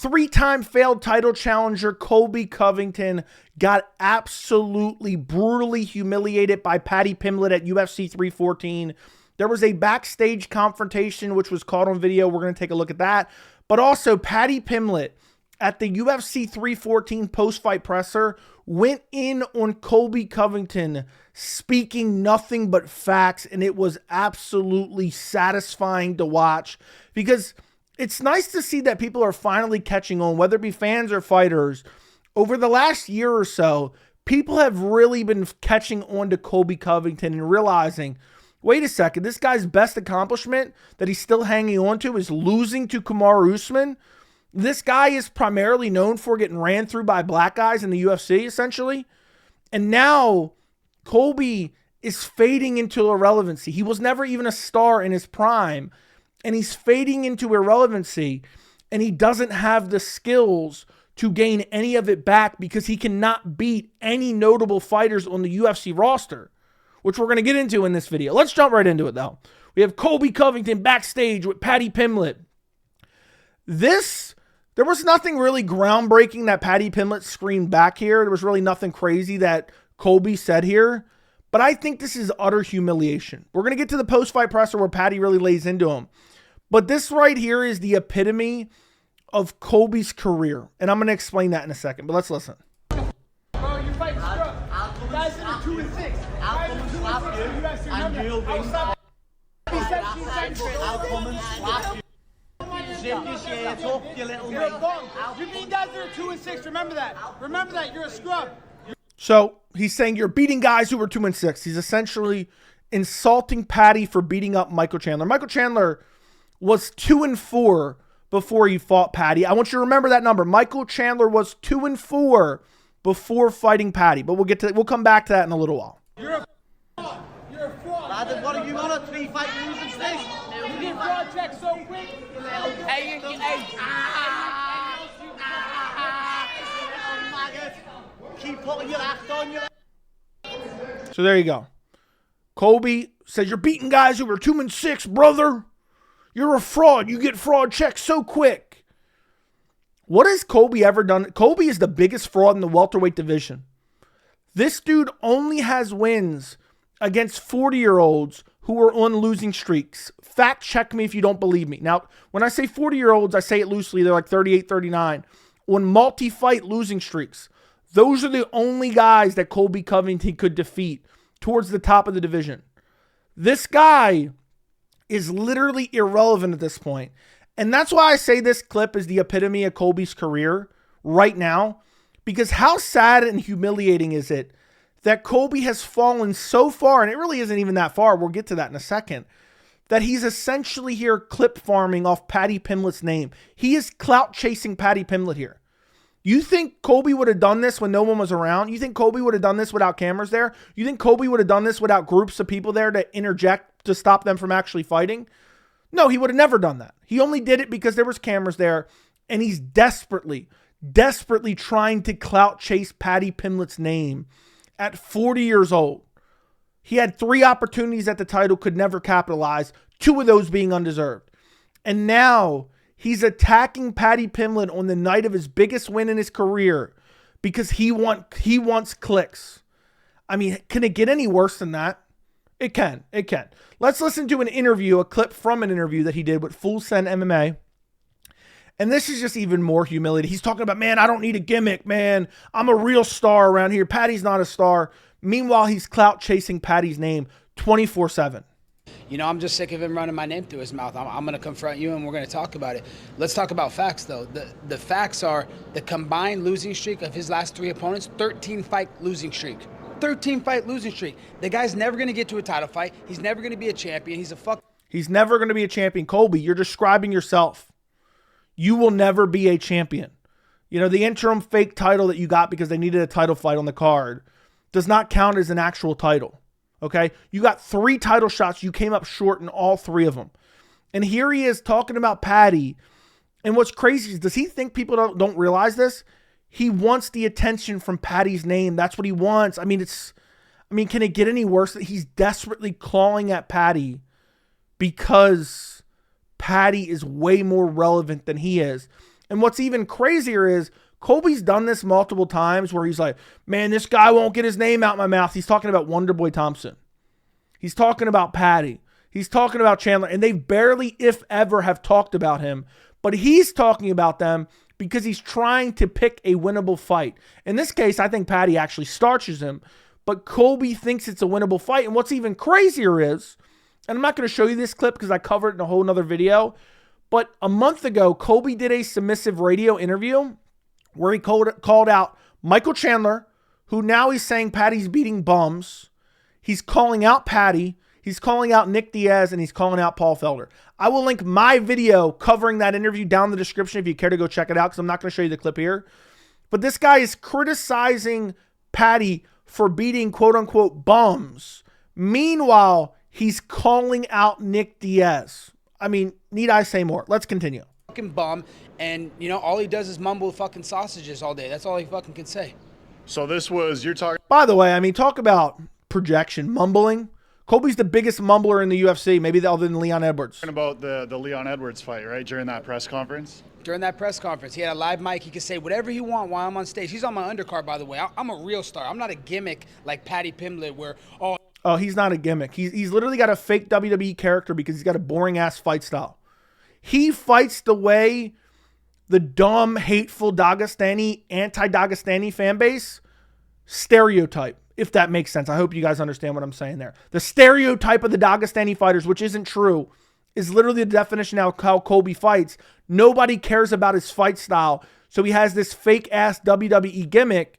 Three-time failed title challenger Colby Covington got absolutely brutally humiliated by Paddy Pimblett at UFC 314. There was a backstage confrontation which was caught on video. We're going to take a look at that. But also Paddy Pimblett at the UFC 314 post-fight presser went in on Colby Covington speaking nothing but facts, and it was absolutely satisfying to watch because it's nice to see that people are finally catching on, whether it be fans or fighters. Over the last year or so, people have really been catching on to Colby Covington and realizing, wait a second, this guy's best accomplishment that he's still hanging on to is losing to Kamaru Usman. This guy is primarily known for getting ran through by black guys in the UFC, essentially. And now Colby is fading into irrelevancy. He was never even a star in his prime, and he's fading into irrelevancy, and he doesn't have the skills to gain any of it back because he cannot beat any notable fighters on the UFC roster, which we're going to get into in this video. Let's jump right into it, though. We have Colby Covington backstage with Paddy Pimblett. There was nothing really groundbreaking that Paddy Pimblett screamed back here. There was really nothing crazy that Colby said here. But I think this is utter humiliation. We're going to get to the post-fight presser where Paddy really lays into him. But this right here is the epitome of Colby's career. And I'm going to explain that in a second. But let's listen. Bro, you're fighting scrub. Guys that are 2 and 6. I'll come and slap you, and you'll win. I'll come and slap you. Zip your shirt up, you little You're a bum. You beat guys that are 2 and 6. Remember that. Remember that. You're a scrub. So he's saying you're beating guys who were 2 and 6. He's essentially insulting Paddy for beating up Michael Chandler. Michael Chandler was 2 and 4 before he fought Paddy. I want you to remember that number. Michael Chandler was 2 and 4 before fighting Paddy. But we'll come back to that in a little while. You're a fraud. You're a fraud. Brother, what are you on a 3-fight losing streak? You get fraud checks so quick. Hey, keep putting your act on you. So there you go. Colby says you're beating guys who were 2 and 6, brother. You're a fraud. You get fraud checks so quick. What has Colby ever done? Colby is the biggest fraud in the welterweight division. This dude only has wins against 40-year-olds who are on losing streaks. Fact check me if you don't believe me. Now, when I say 40-year-olds, I say it loosely. They're like 38, 39. On multi-fight losing streaks. Those are the only guys that Colby Covington could defeat towards the top of the division. This guy is literally irrelevant at this point. And that's why I say this clip is the epitome of Colby's career right now. Because how sad and humiliating is it that Colby has fallen so far, and it really isn't even that far, we'll get to that in a second, that he's essentially here clip farming off Paddy Pimblett's name. He is clout chasing Paddy Pimblett here. You think Colby would have done this when no one was around? You think Colby would have done this without cameras there? You think Colby would have done this without groups of people there to interject to stop them from actually fighting? No, he would have never done that. He only did it because there was cameras there, and he's desperately trying to clout chase Paddy Pimblett's name at 40 years old. He had 3 opportunities at the title, could never capitalize, 2 of those being undeserved. And now he's attacking Paddy Pimblett on the night of his biggest win in his career because he wants clicks. I mean, can it get any worse than that? It can. Let's listen to an interview, a clip from an interview that he did with Full Send MMA. And this is just even more humiliating. He's talking about, man, I don't need a gimmick, man. I'm a real star around here. Paddy's not a star. Meanwhile, he's clout chasing Paddy's name 24/7. You know, I'm just sick of him running my name through his mouth. I'm going to confront you, and we're going to talk about it. Let's talk about facts, though. The facts are the combined losing streak of his last 3 opponents, 13-fight losing streak. 13-fight losing streak. The guy's never going to get to a title fight. He's never going to be a champion. He's never going to be a champion. Colby, you're describing yourself. You will never be a champion. You know, the interim fake title that you got because they needed a title fight on the card does not count as an actual title. Okay? You got 3 title shots. You came up short in all 3 of them. And here he is talking about Paddy. And what's crazy is, does he think people don't realize this? He wants the attention from Paddy's name. That's what he wants. I mean, can it get any worse that he's desperately clawing at Paddy because Paddy is way more relevant than he is? And what's even crazier is Colby's done this multiple times where he's like, man, this guy won't get his name out my mouth. He's talking about Wonderboy Thompson. He's talking about Paddy. He's talking about Chandler. And they barely, if ever, have talked about him. But he's talking about them because he's trying to pick a winnable fight. In this case, I think Paddy actually starches him. But Colby thinks it's a winnable fight. And what's even crazier is, and I'm not going to show you this clip because I covered it in a whole nother video, but a month ago, Colby did a submissive radio interview where he called out Michael Chandler, who now he's saying Paddy's beating bums. He's calling out Paddy. He's calling out Nick Diaz, and he's calling out Paul Felder. I will link my video covering that interview down in the description if you care to go check it out, because I'm not going to show you the clip here. But this guy is criticizing Paddy for beating quote-unquote bums. Meanwhile, he's calling out Nick Diaz. I mean, need I say more? Let's continue. Fucking bum, and you know all he does is mumble fucking sausages all day. That's all he fucking can say. So this was, you're talking. By the way, I mean, talk about projection, mumbling. Colby's the biggest mumbler in the UFC, maybe other than Leon Edwards. About the Leon Edwards fight, right? During that press conference. During that press conference, he had a live mic. He could say whatever he want while I'm on stage. He's on my undercard, by the way. I'm a real star. I'm not a gimmick like Paddy Pimblett, where oh, he's not a gimmick. He's literally got a fake WWE character because he's got a boring ass fight style. He fights the way the dumb, hateful Dagestani, anti-Dagestani fan base stereotype, if that makes sense. I hope you guys understand what I'm saying there. The stereotype of the Dagestani fighters, which isn't true, is literally the definition of how Colby fights. Nobody cares about his fight style, so he has this fake-ass WWE gimmick,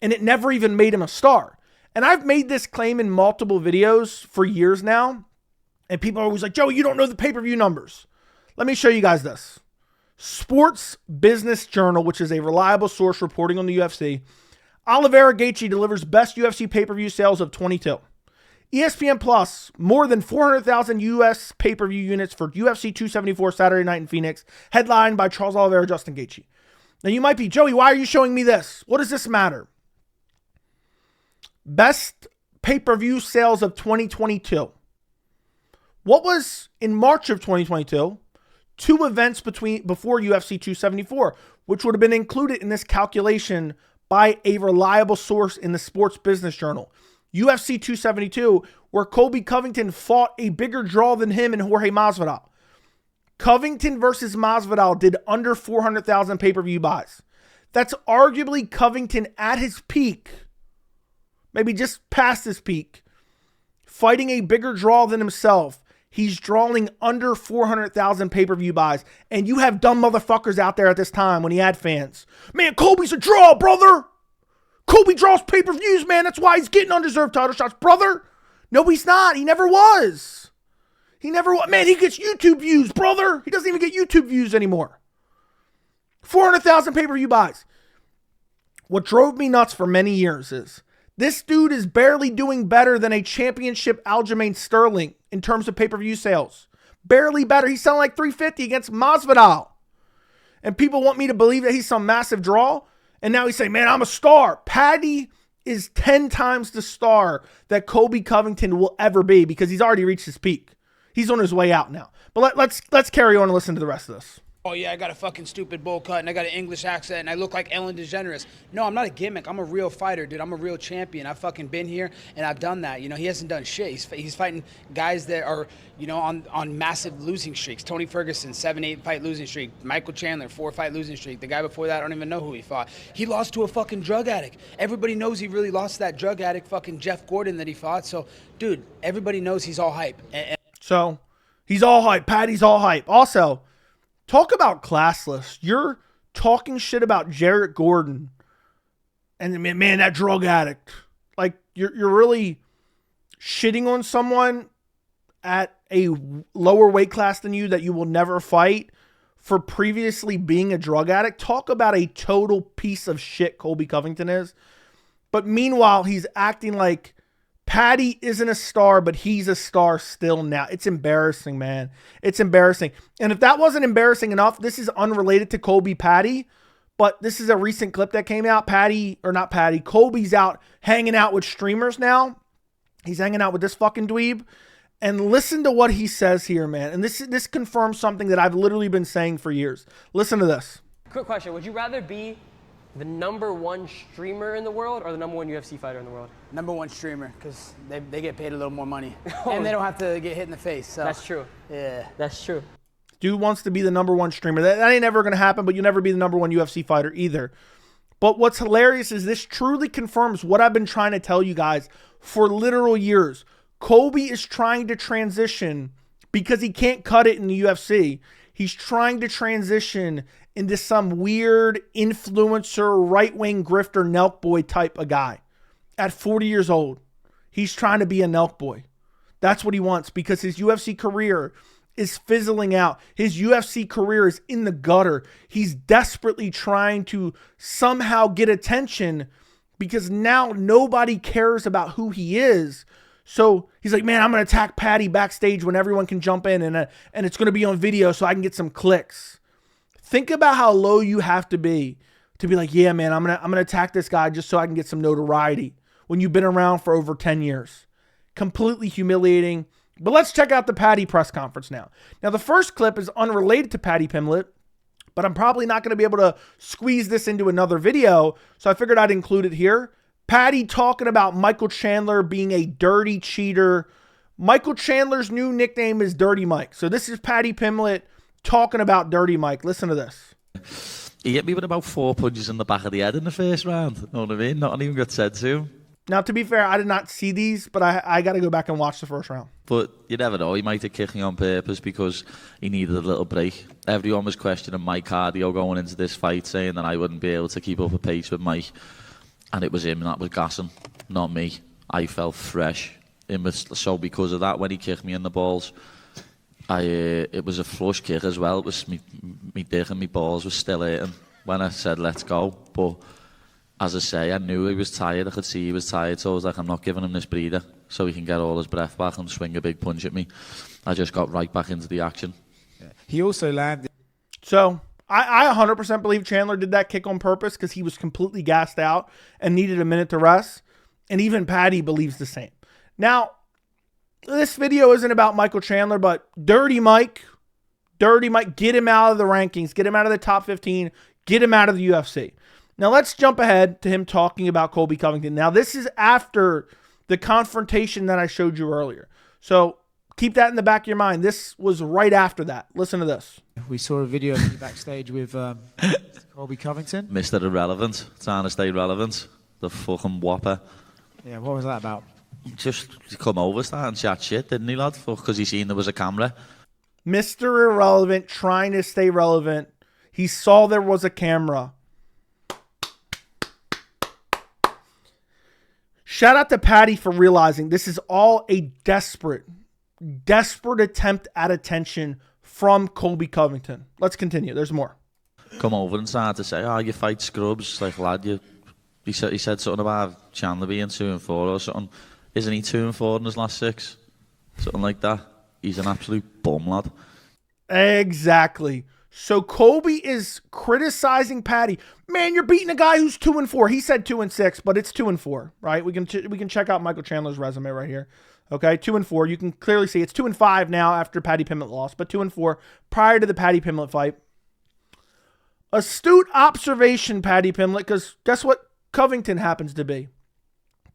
and it never even made him a star. And I've made this claim in multiple videos for years now, and people are always like, Joey, you don't know the pay-per-view numbers. Let me show you guys this. Sports Business Journal, which is a reliable source reporting on the UFC, Oliveira Gaethje delivers best UFC pay-per-view sales of 22. ESPN Plus, more than 400,000 US pay-per-view units for UFC 274 Saturday night in Phoenix, headlined by Charles Oliveira, Justin Gaethje. Now you might be, Joey, why are you showing me this? What does this matter? Best pay-per-view sales of 2022. What was in March of 2022? 2 events before UFC 274, which would have been included in this calculation by a reliable source in the Sports Business Journal. UFC 272, where Colby Covington fought a bigger draw than him and Jorge Masvidal. Covington versus Masvidal did under 400,000 pay-per-view buys. That's arguably Covington at his peak, maybe just past his peak, fighting a bigger draw than himself. He's drawing under 400,000 pay-per-view buys. And you have dumb motherfuckers out there at this time when he had fans. Man, Colby's a draw, brother. Colby draws pay-per-views, man. That's why he's getting undeserved title shots, brother. No, he's not. He never was. He never was. Man, he gets YouTube views, brother. He doesn't even get YouTube views anymore. 400,000 pay-per-view buys. What drove me nuts for many years is this dude is barely doing better than a championship Aljamain Sterling in terms of pay-per-view sales. Barely better. He's selling like 350 against Masvidal. And people want me to believe that he's some massive draw. And now he's saying, man, I'm a star. Paddy is 10 times the star that Colby Covington will ever be because he's already reached his peak. He's on his way out now. But let's carry on and listen to the rest of this. Oh, yeah, I got a fucking stupid bowl cut, and I got an English accent, and I look like Ellen DeGeneres. No, I'm not a gimmick. I'm a real fighter, dude. I'm a real champion. I've fucking been here, and I've done that. You know, he hasn't done shit. He's fighting guys that are, you know, on massive losing streaks. Tony Ferguson, 7-8 fight losing streak. Michael Chandler, 4 fight losing streak. The guy before that, I don't even know who he fought. He lost to a fucking drug addict. Everybody knows he really lost to that drug addict, fucking Jeff Gordon, that he fought. So, dude, everybody knows he's all hype. So, he's all hype. Paddy's all hype. Also, talk about classless. You're talking shit about Jarrett Gordon and man, that drug addict. Like you're really shitting on someone at a lower weight class than you that you will never fight for previously being a drug addict. Talk about a total piece of shit Colby Covington is. But meanwhile, he's acting like Paddy isn't a star, but he's a star still now. It's embarrassing, man. It's embarrassing. And if that wasn't embarrassing enough, this is unrelated to Colby Paddy, but this is a recent clip that came out. Colby's out hanging out with streamers now. He's hanging out with this fucking dweeb. And listen to what he says here, man. And this confirms something that I've literally been saying for years. Listen to this. Quick question. Would you rather be the #1 streamer in the world or the #1 UFC fighter in the world? #1 streamer, because they get paid a little more money. And they don't have to get hit in the face. So. That's true. Yeah. That's true. Dude wants to be the #1 streamer. That ain't ever going to happen, but you'll never be the #1 UFC fighter either. But what's hilarious is this truly confirms what I've been trying to tell you guys for literal years. Colby is trying to transition because he can't cut it in the UFC. He's trying to transition into some weird influencer, right-wing grifter, Nelk boy type of guy. At 40 years old, he's trying to be a Nelk boy. That's what he wants because his UFC career is fizzling out. His UFC career is in the gutter. He's desperately trying to somehow get attention because now nobody cares about who he is. So he's like, man, I'm going to attack Paddy backstage when everyone can jump in and it's going to be on video so I can get some clicks. Think about how low you have to be like, yeah, man, I'm going to attack this guy just so I can get some notoriety when you've been around for over 10 years. Completely humiliating. But let's check out the Paddy press conference now. Now, the first clip is unrelated to Paddy Pimblett, but I'm probably not going to be able to squeeze this into another video, so I figured I'd include it here. Paddy talking about Michael Chandler being a dirty cheater. Michael Chandler's new nickname is Dirty Mike. So this is Paddy Pimblett talking about Dirty Mike. Listen to this. He hit me with about 4 punches in the back of the head in the first round. Know what I mean? Nothing even got said to him. Now, to be fair, I did not see these, but I got to go back and watch the first round. But you never know. He might have kicked me on purpose because he needed a little break. Everyone was questioning my cardio going into this fight, saying that I wouldn't be able to keep up a pace with Mike. And it was him that was gassing, not me. I felt fresh. So because of that, when he kicked me in the balls, it was a flush kick as well. It was me dick and my balls were still hurting when I said, let's go. But as I say, I knew he was tired. I could see he was tired. So I was like, I'm not giving him this breather so he can get all his breath back and swing a big punch at me. I just got right back into the action. Yeah. He also landed. So I 100% believe Chandler did that kick on purpose because he was completely gassed out and needed a minute to rest. And even Paddy believes the same. Now, this video isn't about Michael Chandler, but Dirty Mike, get him out of the rankings, get him out of the top 15, get him out of the UFC. Now, let's jump ahead to him talking about Colby Covington. Now, this is after the confrontation that I showed you earlier. So keep that in the back of your mind. This was right after that. Listen to this. We saw a video of you backstage with Colby Covington. Mr. Irrelevant, trying to stay relevant. The fucking whopper. Yeah, what was that about? Just come over, start and chat shit, didn't he, lad? Because he seen there was a camera. Mr. Irrelevant, trying to stay relevant. He saw there was a camera. Shout out to Paddy for realizing this is all a desperate attempt at attention from Colby Covington. Let's continue. There's more. Come over and start to say, oh, you fight scrubs. Like, lad, he said something about Chandler being 2-4 or something. Isn't he 2-4 in his last 6? Something like that. He's an absolute bum, lad. Exactly. So Colby is criticizing Paddy. Man, you're beating a guy who's 2-4. He said 2-6, but it's 2-4, right? We can check out Michael Chandler's resume right here. Okay, 2-4. You can clearly see it's 2-5 now after Paddy Pimblett lost, but 2-4 prior to the Paddy Pimblett fight. Astute observation, Paddy Pimblett, because guess what Covington happens to be?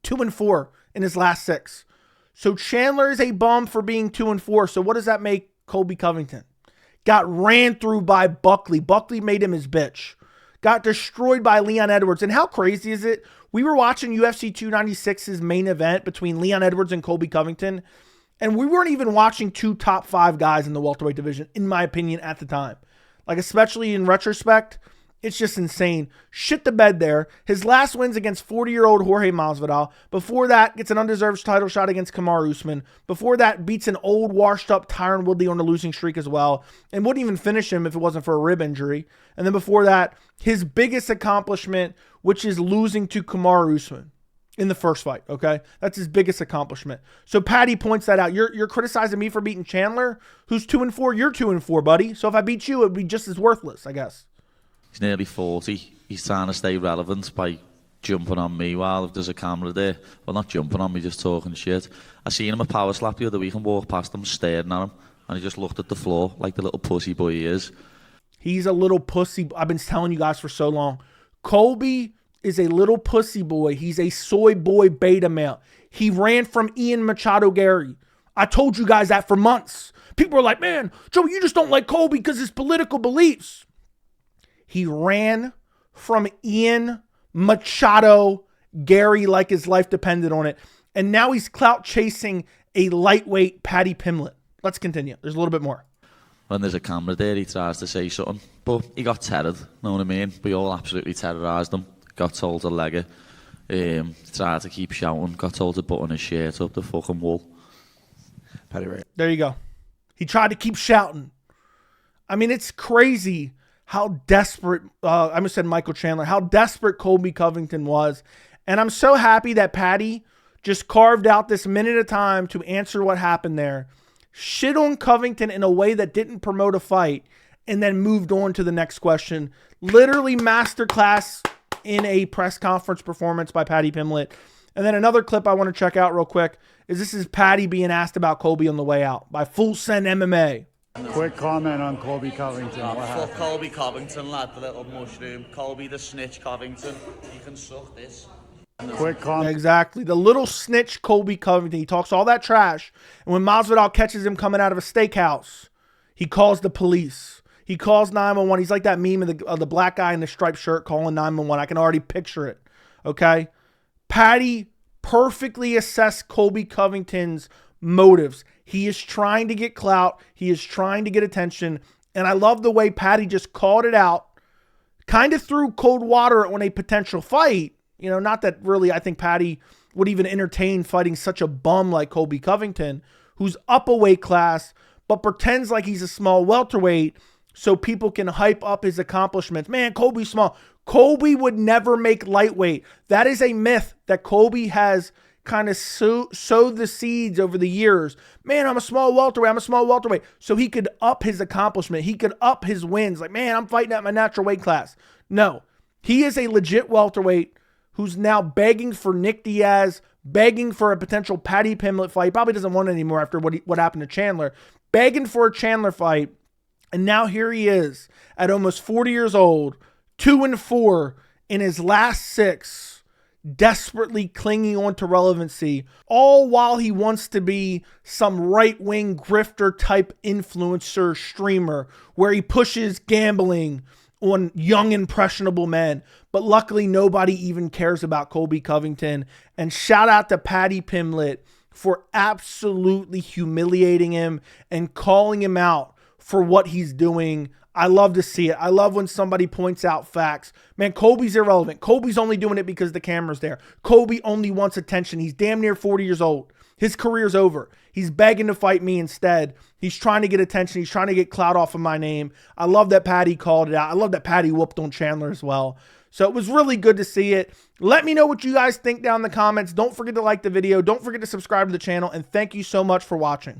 2-4 in his last 6. So Chandler is a bum for being 2-4. So what does that make Colby Covington? Got ran through by Buckley. Buckley made him his bitch. Got destroyed by Leon Edwards. And how crazy is it? We were watching UFC 296's main event between Leon Edwards and Colby Covington. And we weren't even watching 2 top 5 guys in the welterweight division, in my opinion, at the time. Like, especially in retrospect, it's just insane. Shit the bed there. His last wins against 40-year-old Jorge Masvidal. Before that, gets an undeserved title shot against Kamaru Usman. Before that, beats an old, washed-up Tyron Woodley on a losing streak as well. And wouldn't even finish him if it wasn't for a rib injury. And then before that, his biggest accomplishment, which is losing to Kamaru Usman in the first fight, okay? That's his biggest accomplishment. So Paddy points that out. You're criticizing me for beating Chandler, who's 2-4. You're 2-4, buddy. So if I beat you, it would be just as worthless, I guess. He's nearly 40. He's trying to stay relevant by jumping on me while there's a camera there. Well, not jumping on me, just talking shit. I seen him a power slap the other week and walked past him, staring at him, and he just looked at the floor like the little pussy boy he is. He's a little pussy. I've been telling you guys for so long. Colby is a little pussy boy. He's a soy boy beta male. He ran from Ian Machado Gary. I told you guys that for months. People are like, man, Joe, you just don't like Colby because his political beliefs. He ran from Ian Machado Gary like his life depended on it. And now he's clout chasing a lightweight Paddy Pimblett. Let's continue. There's a little bit more. When there's a camera there, he tries to say something, but he got terrored, know what I mean? We all absolutely terrorised him. Got told to leg it. Tried to keep shouting. Got told to button his shirt up the fucking wall. Paddy Ray. There you go. He tried to keep shouting. I mean, it's crazy how desperate, I almost said Michael Chandler, how desperate Colby Covington was. And I'm so happy that Paddy just carved out this minute of time to answer what happened there. Shit on Covington in a way that didn't promote a fight, and then moved on to the next question. Literally masterclass in a press conference performance by Paddy Pimblett. And then another clip I want to check out real quick is this is Paddy being asked about Colby on the way out by Full Send MMA. Quick comment on Colby Covington. What Fuck happened? Colby Covington, lad, the little mushroom. Colby the snitch Covington. You can suck this. Quick comment. Exactly. The little snitch Colby Covington. He talks all that trash. And when Masvidal catches him coming out of a steakhouse, he calls the police. He calls 911. He's like that meme of the black guy in the striped shirt calling 911. I can already picture it. Okay? Paddy perfectly assessed Colby Covington's motives. He is trying to get clout. He is trying to get attention. And I love the way Paddy just called it out. Kind of threw cold water on a potential fight. You know, not that really I think Paddy would even entertain fighting such a bum like Colby Covington, who's up a weight class, but pretends like he's a small welterweight so people can hype up his accomplishments. Man, Colby's small. Colby would never make lightweight. That is a myth that Colby has kind of sowed the seeds over the years. Man, I'm a small welterweight. I'm a small welterweight. So he could up his accomplishment. He could up his wins. Like, man, I'm fighting at my natural weight class. No, he is a legit welterweight who's now begging for Nick Diaz, begging for a potential Paddy Pimblett fight. Probably doesn't want it anymore after what happened to Chandler. Begging for a Chandler fight. And now here he is at almost 40 years old, 2-4 in his last 6, desperately clinging on to relevancy, all while he wants to be some right-wing grifter type influencer streamer where he pushes gambling on young, impressionable men. But luckily, nobody even cares about Colby Covington. And shout out to Paddy Pimblett for absolutely humiliating him and calling him out for what he's doing. I love to see it. I love when somebody points out facts. Man, Colby's irrelevant. Colby's only doing it because the camera's there. Colby only wants attention. He's damn near 40 years old. His career's over. He's begging to fight me instead. He's trying to get attention. He's trying to get clout off of my name. I love that Paddy called it out. I love that Paddy whooped on Chandler as well. So it was really good to see it. Let me know what you guys think down in the comments. Don't forget to like the video. Don't forget to subscribe to the channel. And thank you so much for watching.